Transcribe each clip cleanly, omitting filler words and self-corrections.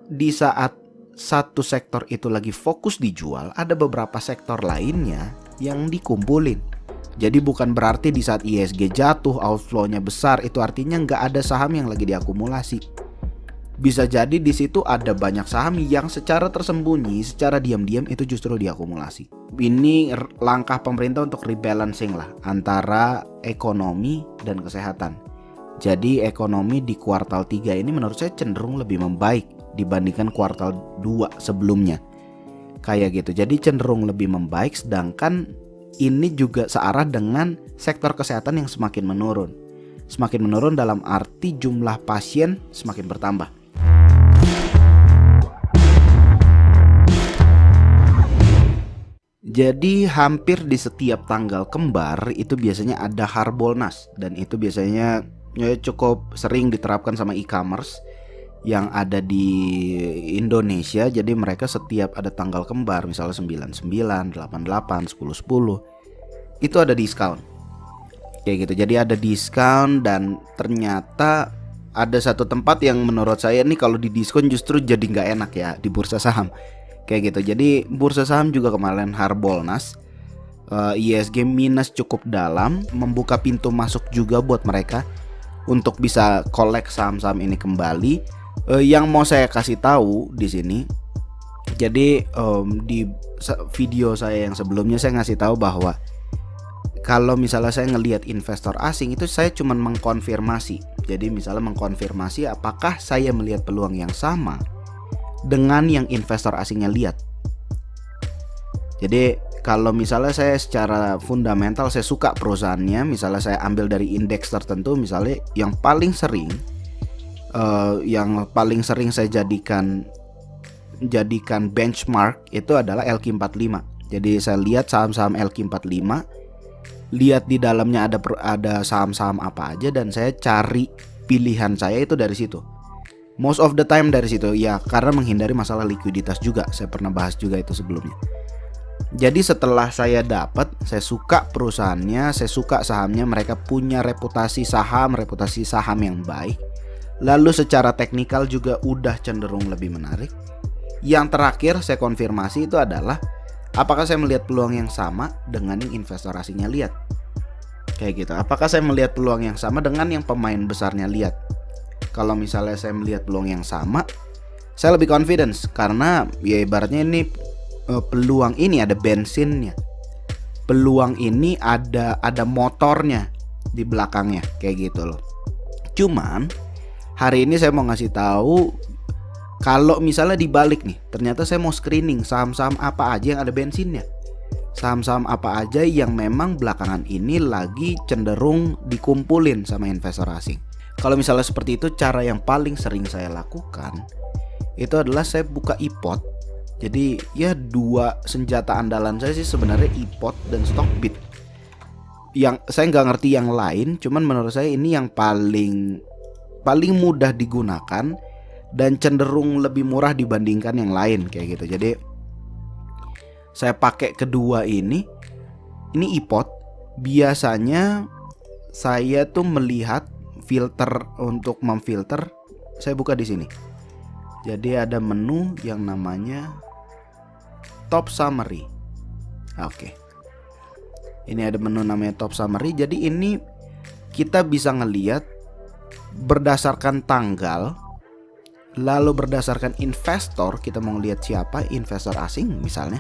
di saat satu sektor itu lagi fokus dijual, ada beberapa sektor lainnya yang dikumpulin. Jadi bukan berarti di saat ISG jatuh, outflow-nya besar, itu artinya nggak ada saham yang lagi diakumulasi. Bisa jadi di situ ada banyak saham yang secara tersembunyi, secara diam-diam itu justru diakumulasi. Ini langkah pemerintah untuk rebalancing lah antara ekonomi dan kesehatan. Jadi ekonomi di kuartal 3 ini menurut saya cenderung lebih membaik dibandingkan kuartal 2 sebelumnya. Kayak gitu. Jadi cenderung lebih membaik, sedangkan ini juga searah dengan sektor kesehatan yang semakin menurun. Semakin menurun dalam arti jumlah pasien semakin bertambah. Jadi hampir di setiap tanggal kembar itu biasanya ada Harbolnas, dan itu biasanya cukup sering diterapkan sama e-commerce yang ada di Indonesia. Jadi mereka setiap ada tanggal kembar, misalnya 99, 88, 10, 10, itu ada diskon. Kayak gitu. Jadi ada diskon, dan ternyata ada satu tempat yang menurut saya nih kalau di diskon justru jadi nggak enak ya, di bursa saham. Kayak gitu. Jadi bursa saham juga kemarin Harbolnas, ISG minus cukup dalam, membuka pintu masuk juga buat mereka untuk bisa collect saham-saham ini kembali. Yang mau saya kasih tahu di sini, jadi di video saya yang sebelumnya saya ngasih tahu bahwa kalau misalnya saya ngelihat investor asing itu saya cuma mengkonfirmasi. Jadi misalnya mengkonfirmasi apakah saya melihat peluang yang sama dengan yang investor asingnya lihat. Jadi kalau misalnya saya secara fundamental saya suka perusahaannya, misalnya saya ambil dari indeks tertentu, misalnya yang paling sering saya jadikan benchmark itu adalah LQ45. Jadi saya lihat saham-saham LQ45, lihat di dalamnya ada saham-saham apa aja, dan saya cari pilihan saya itu dari situ. Most of the time dari situ ya, karena menghindari masalah likuiditas juga. Saya pernah bahas juga itu sebelumnya. Jadi setelah saya suka perusahaannya, saya suka sahamnya, mereka punya reputasi saham yang baik. Lalu secara teknikal juga udah cenderung lebih menarik. Yang terakhir saya konfirmasi itu adalah apakah saya melihat peluang yang sama dengan yang investor asingnya lihat. Kayak gitu. Apakah saya melihat peluang yang sama dengan yang pemain besarnya lihat. Kalau misalnya saya melihat peluang yang sama, saya lebih confidence, karena ya ibaratnya ini peluang ini ada bensinnya. Peluang ini ada motornya di belakangnya, kayak gitu loh. Cuman hari ini saya mau ngasih tahu, kalau misalnya dibalik nih, ternyata saya mau screening saham-saham apa aja yang ada bensinnya. Saham-saham apa aja yang memang belakangan ini lagi cenderung dikumpulin sama investor asing. Kalau misalnya seperti itu, cara yang paling sering saya lakukan itu adalah saya buka iPod. Jadi ya dua senjata andalan saya sih sebenarnya iPod dan Stockbit. Yang saya nggak ngerti yang lain, cuman menurut saya ini yang paling mudah digunakan dan cenderung lebih murah dibandingkan yang lain, kayak gitu. Jadi saya pakai kedua ini iPod. Biasanya saya tuh melihat filter untuk memfilter. Saya buka di sini. Jadi ada menu yang namanya Top Summary. Oke. Ini ada menu namanya Top Summary. Jadi ini kita bisa ngelihat berdasarkan tanggal, lalu berdasarkan investor, kita mau lihat siapa investor asing misalnya,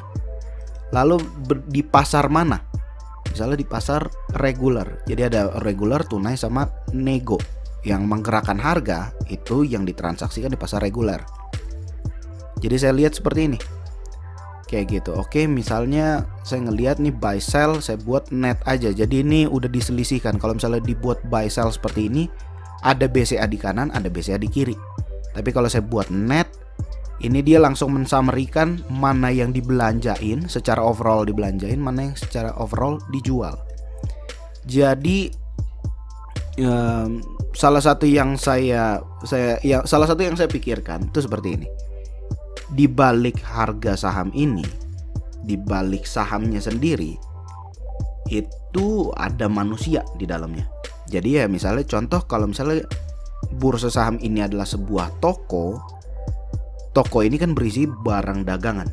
lalu di pasar mana. Misalnya di pasar regular. Jadi ada regular, tunai, sama nego. Yang menggerakkan harga itu yang ditransaksikan di pasar reguler. Jadi saya lihat seperti ini, kayak gitu. Oke, misalnya saya ngelihat nih buy sell, saya buat net aja. Jadi ini udah diselisihkan. Kalau misalnya dibuat buy sell seperti ini, ada BCA di kanan, ada BCA di kiri. Tapi kalau saya buat net, ini dia langsung mensummarikan mana yang dibelanjain, secara overall dibelanjain, mana yang secara overall dijual. Jadi salah satu yang saya pikirkan itu seperti ini. Di balik harga saham ini, di balik sahamnya sendiri, itu ada manusia di dalamnya. Jadi ya misalnya contoh, kalau misalnya bursa saham ini adalah sebuah toko, toko ini kan berisi barang dagangan.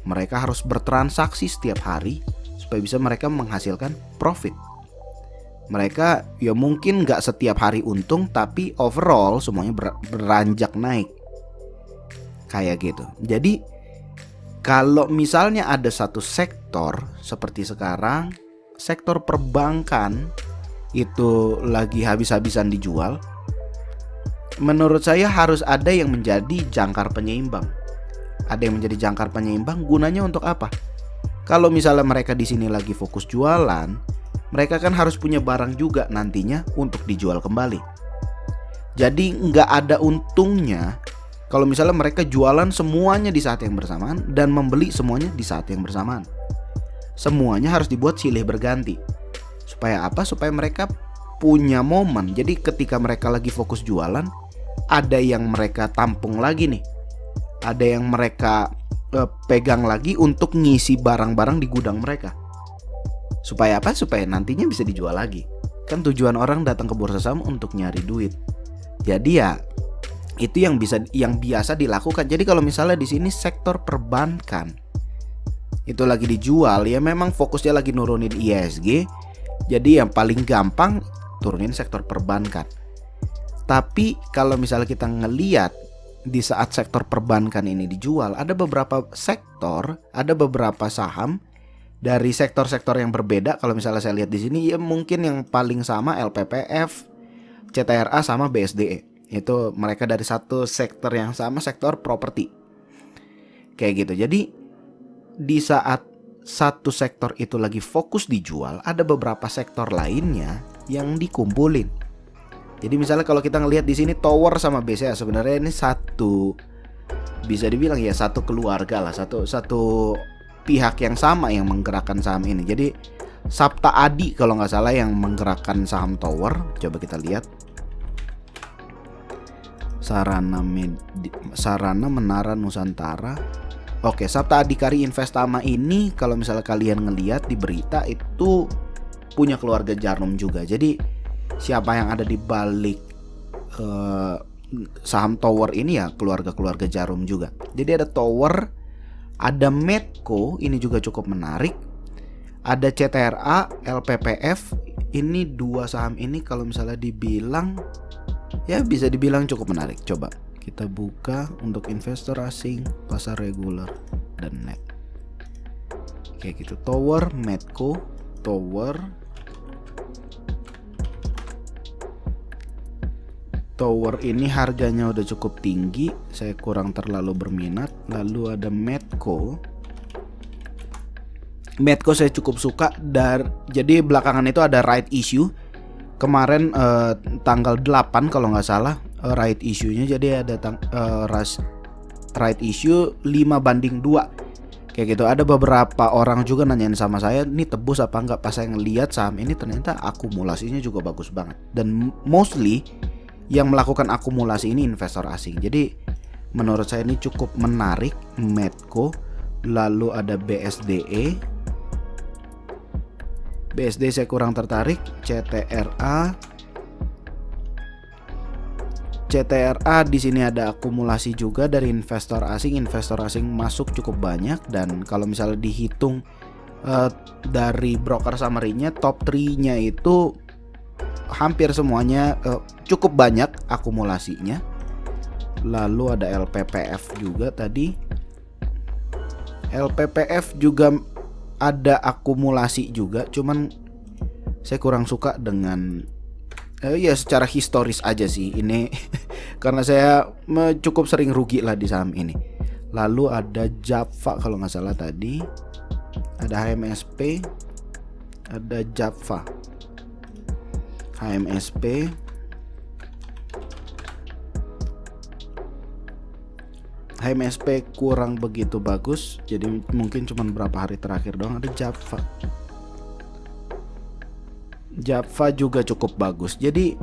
Mereka harus bertransaksi setiap hari supaya bisa mereka menghasilkan profit. Mereka ya mungkin nggak setiap hari untung, tapi overall semuanya beranjak naik. Kayak gitu. Jadi kalau misalnya ada satu sektor seperti sekarang, sektor perbankan itu lagi habis-habisan dijual, menurut saya harus ada yang menjadi jangkar penyeimbang. Ada yang menjadi jangkar penyeimbang, gunanya untuk apa? Kalau misalnya mereka di sini lagi fokus jualan, mereka kan harus punya barang juga nantinya untuk dijual kembali. Jadi nggak ada untungnya kalau misalnya mereka jualan semuanya di saat yang bersamaan dan membeli semuanya di saat yang bersamaan. Semuanya harus dibuat silih berganti. Supaya apa? Supaya mereka punya momen. Jadi ketika mereka lagi fokus jualan, ada yang mereka tampung lagi nih. Ada yang mereka pegang lagi untuk ngisi barang-barang di gudang mereka. Supaya apa? Supaya nantinya bisa dijual lagi. Kan tujuan orang datang ke bursa saham untuk nyari duit. Jadi ya itu yang biasa dilakukan. Jadi kalau misalnya di sini sektor perbankan itu lagi dijual, ya memang fokusnya lagi nurunin ISG. Jadi yang paling gampang turunin sektor perbankan. Tapi kalau misalnya kita ngeliat di saat sektor perbankan ini dijual, ada beberapa sektor, ada beberapa saham dari sektor-sektor yang berbeda. Kalau misalnya saya lihat di sini, ya mungkin yang paling sama LPPF, CTRA sama BSDE. Itu mereka dari satu sektor yang sama, sektor properti. Kayak gitu. Jadi di saat satu sektor itu lagi fokus dijual, ada beberapa sektor lainnya yang dikumpulin. Jadi misalnya kalau kita ngelihat di sini Tower sama BCA, sebenarnya ini satu, bisa dibilang ya satu keluarga lah, satu pihak yang sama yang menggerakkan saham ini. Jadi Sapta Adi kalau nggak salah yang menggerakkan saham Tower. Coba kita lihat. Sarana Menara Nusantara. Oke, Sapta Adhikari Investama ini kalau misalnya kalian ngelihat di berita itu punya keluarga Jarum juga. Jadi siapa yang ada di balik saham Tower ini ya keluarga Jarum juga. Jadi ada Tower, ada Medco, ini juga cukup menarik. Ada CTRA, LPPF. Ini dua saham ini kalau misalnya dibilang ya bisa dibilang cukup menarik. Coba kita buka untuk investor asing, pasar reguler dan net. Kayak gitu. Tower, Medco, Tower ini harganya udah cukup tinggi, saya kurang terlalu berminat. Lalu ada Medco saya cukup suka. Jadi belakangan itu ada right issue. Kemarin tanggal 8 kalau nggak salah right issue-nya. Jadi ada right issue 5:2. Kayak gitu. Ada beberapa orang juga nanyain sama saya, ini tebus apa enggak. Pas saya ngeliat saham ini ternyata akumulasinya juga bagus banget. Dan mostly yang melakukan akumulasi ini investor asing. Jadi menurut saya ini cukup menarik. Medco. Lalu ada BSDE saya kurang tertarik. CTRA di sini ada akumulasi juga dari investor asing. Investor asing masuk cukup banyak, dan kalau misalnya dihitung dari broker summary-nya, top 3-nya itu hampir semuanya cukup banyak akumulasinya. Lalu ada LPPF juga tadi. LPPF juga ada akumulasi juga, cuman saya kurang suka dengan ya secara historis aja sih ini karena saya cukup sering rugi lah di saham ini. Lalu ada Java kalau nggak salah tadi, ada HMSP, ada Java, HMSP, kurang begitu bagus, jadi mungkin cuma berapa hari terakhir doang. Ada Java juga cukup bagus. Jadi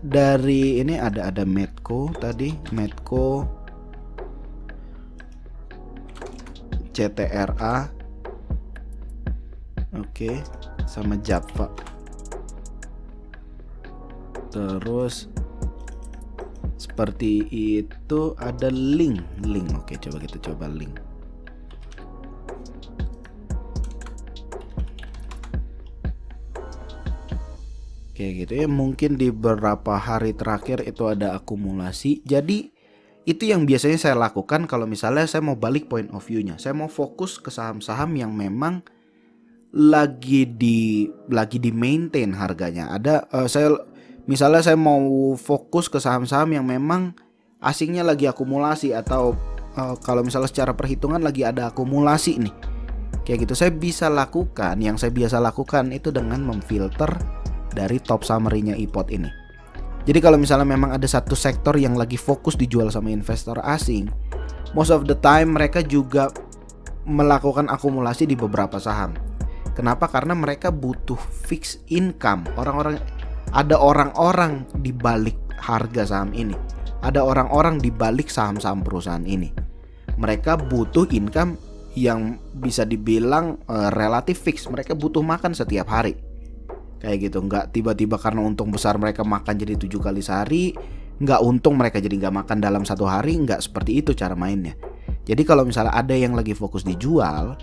dari ini ada Medco tadi, Medco, CTRA, oke, sama Java. Terus Seperti itu, ada link. Oke, coba kita coba link. Kayak gitu ya, mungkin di beberapa hari terakhir itu ada akumulasi. Jadi itu yang biasanya saya lakukan kalau misalnya saya mau balik point of view-nya. Saya mau fokus ke saham-saham yang memang lagi di maintain harganya. Misalnya saya mau fokus ke saham-saham yang memang asingnya lagi akumulasi, atau kalau misalnya secara perhitungan lagi ada akumulasi nih. Kayak gitu saya biasa lakukan itu dengan memfilter dari top summary-nya iPod ini. Jadi kalau misalnya memang ada satu sektor yang lagi fokus dijual sama investor asing, most of the time mereka juga melakukan akumulasi di beberapa saham. Kenapa? Karena mereka butuh fixed income. Ada orang-orang di balik harga saham ini. Ada orang-orang di balik saham-saham perusahaan ini. Mereka butuh income yang bisa dibilang relatif fix. Mereka butuh makan setiap hari. Kayak gitu, nggak tiba-tiba karena untung besar mereka makan jadi 7 kali sehari, nggak untung mereka jadi nggak makan dalam 1 hari, nggak seperti itu cara mainnya. Jadi kalau misalnya ada yang lagi fokus dijual,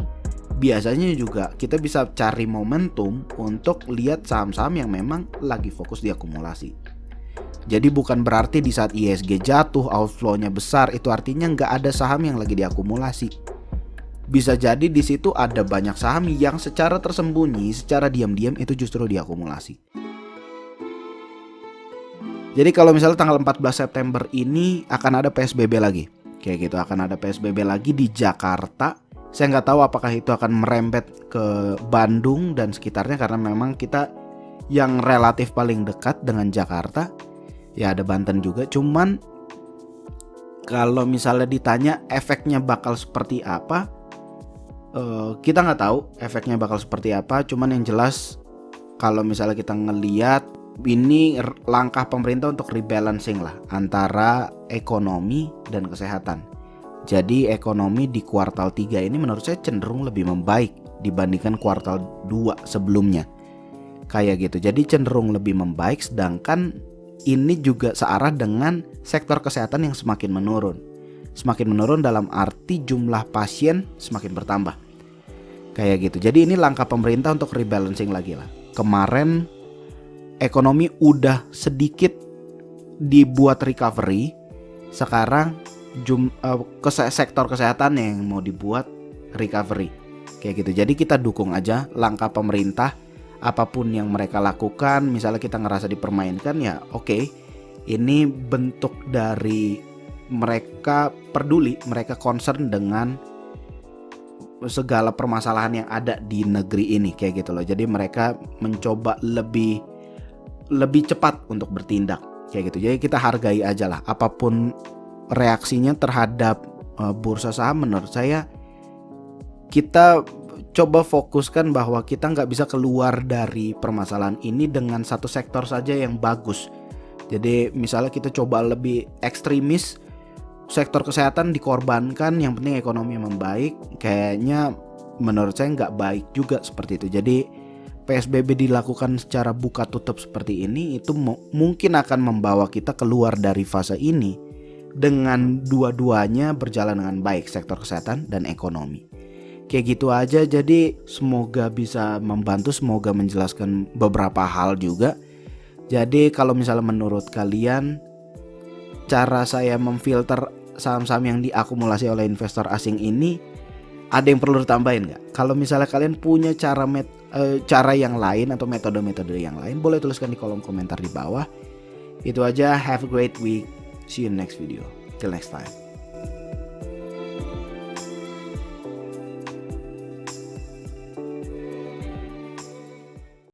biasanya juga kita bisa cari momentum untuk lihat saham-saham yang memang lagi fokus diakumulasi. Jadi bukan berarti di saat ISG jatuh, outflow-nya besar, itu artinya nggak ada saham yang lagi diakumulasi. Bisa jadi di situ ada banyak saham yang secara tersembunyi, secara diam-diam itu justru diakumulasi. Jadi kalau misalnya tanggal 14 September ini akan ada PSBB lagi. Kayak gitu, akan ada PSBB lagi di Jakarta. Saya nggak tahu apakah itu akan merembet ke Bandung dan sekitarnya, karena memang kita yang relatif paling dekat dengan Jakarta, ya ada Banten juga. Cuman kalau misalnya ditanya efeknya bakal seperti apa, kita nggak tahu efeknya bakal seperti apa. Cuman yang jelas kalau misalnya kita ngelihat ini langkah pemerintah untuk rebalancing lah antara ekonomi dan kesehatan. Jadi ekonomi di kuartal 3 ini menurut saya cenderung lebih membaik dibandingkan kuartal 2 sebelumnya. Kayak gitu. Jadi cenderung lebih membaik, sedangkan ini juga searah dengan sektor kesehatan yang semakin menurun. Semakin menurun dalam arti jumlah pasien semakin bertambah. Kayak gitu. Jadi ini langkah pemerintah untuk rebalancing lagi lah. Kemarin ekonomi udah sedikit dibuat recovery. Sekarang sektor kesehatan yang mau dibuat recovery. Kayak gitu. Jadi kita dukung aja langkah pemerintah, apapun yang mereka lakukan. Misalnya kita ngerasa dipermainkan, ya oke. Ini bentuk dari mereka peduli, mereka concern dengan segala permasalahan yang ada di negeri ini, kayak gitu loh. Jadi mereka mencoba lebih cepat untuk bertindak, kayak gitu. Jadi kita hargai aja lah apapun reaksinya terhadap bursa saham. Menurut saya kita coba fokuskan bahwa kita nggak bisa keluar dari permasalahan ini dengan satu sektor saja yang bagus. Jadi misalnya kita coba lebih ekstremis, sektor kesehatan dikorbankan, yang penting ekonomi membaik, kayaknya menurut saya nggak baik juga seperti itu. Jadi PSBB dilakukan secara buka tutup seperti ini, itu mungkin akan membawa kita keluar dari fase ini dengan dua-duanya berjalan dengan baik, sektor kesehatan dan ekonomi. Kayak gitu aja. Jadi semoga bisa membantu, semoga menjelaskan beberapa hal juga. Jadi kalau misalnya menurut kalian cara saya memfilter saham-saham yang diakumulasi oleh investor asing ini, ada yang perlu ditambahin nggak? Kalau misalnya kalian punya cara yang lain atau metode-metode yang lain, boleh tuliskan di kolom komentar di bawah. Itu aja. Have a great week. See you in next video. Till next time.